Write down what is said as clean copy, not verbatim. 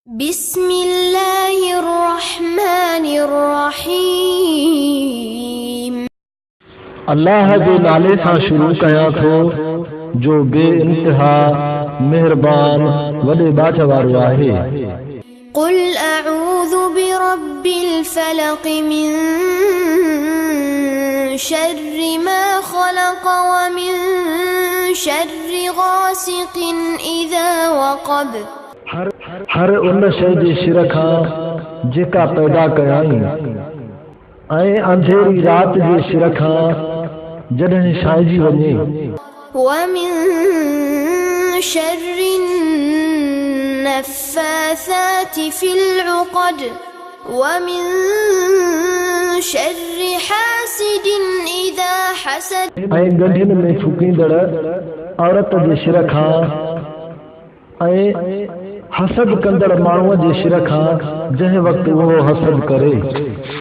बिस्मिल्लाहिर्रहमानिर्रहीम। अल्लाह जे नाले सां शुरू कयां थो जो बे इंतहा मेहरबान वॾे ॿाझ वारो आहे। कुल अऊज़ु बिरब्बिल फलक़ मिन शर्रि मा ख़लक़ व मिन शर्रि गासिक़िन इज़ा वक़ब। हर उन शइ जे शिर खां जेका पैदा कयाई ऐं अंधेरी रात जे शिर खां जॾहिं छाइजी वञे। व मिन शर्रि नफ़्फ़ासाति फ़िल उक़द व मिन शर्रि हासिदिन इज़ा हसद। ऐं गंढियुनि में थूकींदड़ औरत जे शिर खां ऐं हसद कंदड़ माण्हूअ जे शिर खां जंहिं वक़्तु उहो हसद करे।